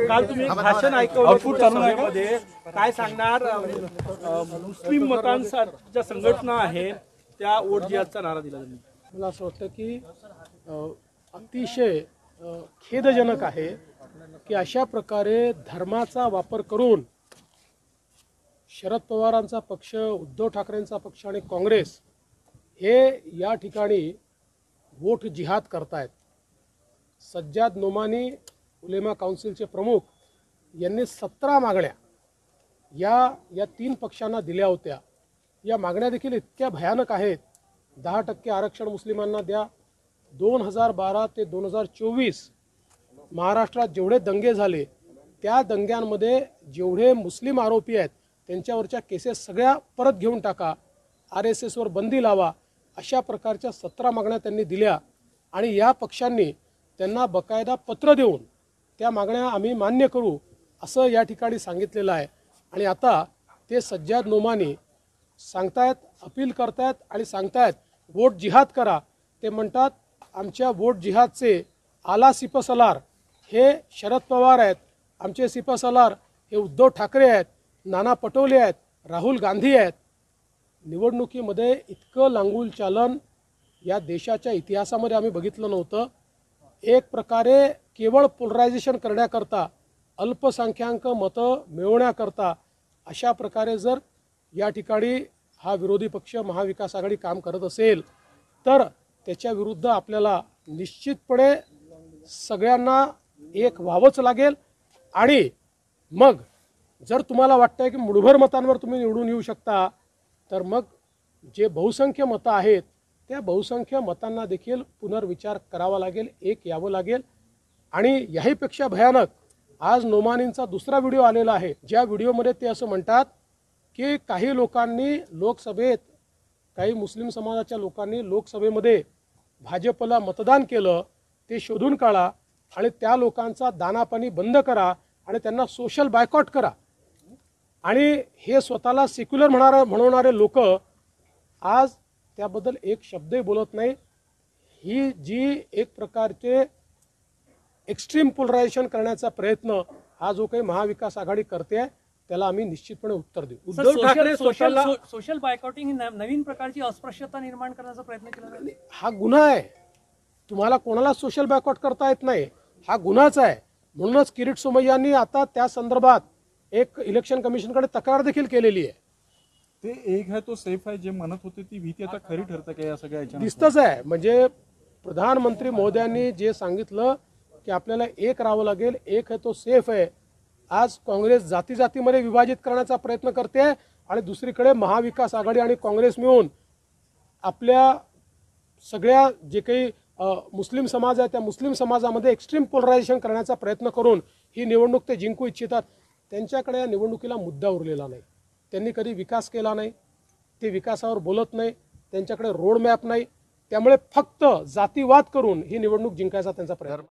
काल तुम्ही भाषण ऐकवलं काय सांगणार? मुस्लिम मतांच्या संघटना आहे त्या वोट जिहादचा नारा दिला त्यांनी. मला असं वाटतं की अतिशय खेदजनक आहे की अशा प्रकारे धर्माचा वापर करून शरद पवारांचा पक्ष, उद्धव ठाकरेंचा पक्ष आणि काँग्रेस हे या ठिकाणी वोट जिहाद करतायत. सज्जाद नोमानी उलेमा काउन्सिलचे प्रमुख यांनी 17 मागण्या या 3 पक्षांना दिल्या होत्या. या मागण्या देखील इतक्या भयानक आहेत. 10% आरक्षण मुस्लिमांना द्या. 2012 ते 2024 महाराष्ट्रात जेवढे दंगे झाले त्या दंग्यांमध्ये जेवढे मुस्लिम आरोपी आहेत त्यांच्यावरच्या केसेस सगळ्या परत घेऊन टाका, RSSवर बंदी लावा, अशा प्रकारच्या 17 मागण्या त्यांनी दिल्या. आणि या पक्षांनी त्यांना बकायदा पत्र देऊन त्या मागण्या आम्ही मान्य करू असं या ठिकाणी सांगितलेलं आहे. आणि आता ते सज्जाद नोमानी सांगतायत, अपील करतायत आणि सांगतायत वोट जिहाद करा. ते म्हणतात आमच्या वोट जिहादचे आला सिपसलार हे शरद पवार आहेत, आमचे सिपसलार हे उद्धव ठाकरे आहेत, नाना पटोले आहेत, राहुल गांधी आहेत. निवडणुकीमध्ये इतकं लांगुल चालन या देशाच्या इतिहासामध्ये आम्ही बघितलं नव्हतं. एक प्रकारे केवळ पोलरायझेशन करण्याकरता, अल्पसंख्याक मतं मिळवण्याकरता अशा प्रकारे जर या ठिकाणी हा विरोधी पक्ष महाविकास आघाडी काम करत असेल तर त्याच्या विरुद्ध आपल्याला निश्चितपणे सगळ्यांना एक व्हावंच लागेल. आणि मग जर तुम्हाला वाटतंय की मुठभर मतांवर तुम्ही निवडून येऊ शकता तर मग जे बहुसंख्य मतं आहेत त्या बहुसंख्य मतांना देखील पुनर्विचार करावा लागेल, एक यावं लागेल. आणि याहीपेक्षा भयानक आज नोमानींचा दुसरा व्हिडिओ आलेला आहे, ज्या व्हिडिओमध्ये ते असं म्हणतात की काही लोकांनी लोकसभेत, काही मुस्लिम समाजाच्या लोकांनी लोकसभेमध्ये भाजपला मतदान केलं, ते शोधून काढा आणि त्या लोकांचा दानापाणी बंद करा आणि त्यांना सोशल बायकॉट करा. आणि हे स्वतःला सेक्युलर म्हणवणारे लोक आज त्याबद्दल एक शब्दही बोलत नाही. ही जी एक प्रकारचे एक्स्ट्रीम पोलरायझेशन करण्याचा प्रयत्न हा जो काही महाविकास आघाडी करते त्याला आम्ही निश्चितपणे उत्तर देऊ. उद्धव ठाकरे सोशल बायकॉटिंग नवीन प्रकारची अस्पृश्यता निर्माण करण्याचा प्रयत्न केला. हा गुन्हा आहे. तुम्हाला कोणाला सोशल बायकॉट करता येत नाही, हा गुन्हाच आहे. म्हणूनच किरीट सोमय्यांनी आता त्या संदर्भात एक इलेक्शन कमिशनकडे तक्रार देखील केलेली आहे. ते एक है तो सेफ आहे जे म्हणत होते ती भीती आता खरी ठरते का या सगळ्या याच्यात? दिसतच आहे. म्हणजे प्रधानमंत्री महोदयांनी जे सांगितलं की आपल्याला एक राहावं लागेल, एक है तो सेफ आहे. आज काँग्रेस जाती जातीमध्ये विभाजित करण्याचा प्रयत्न करते आणि दुसरीकडे महाविकास आघाडी आणि काँग्रेस मिळून आपल्या सगळ्या जे काही मुस्लिम समाज आहे त्या मुस्लिम समाजामध्ये एक्स्ट्रीम पोलरायझेशन करण्याचा प्रयत्न करून ही निवडणूक ते जिंकू इच्छितात. त्यांच्याकडे या निवडणुकीला मुद्दा उरलेला नाही. त्यांनी कधी विकास केला नाही, ते विकासावर बोलत नाही, त्यांच्याकडे रोड मॅप नाही. त्यामुळे फक्त जातीवाद करून ही निवडणूक जिंकायचा त्यांचा प्रयत्न.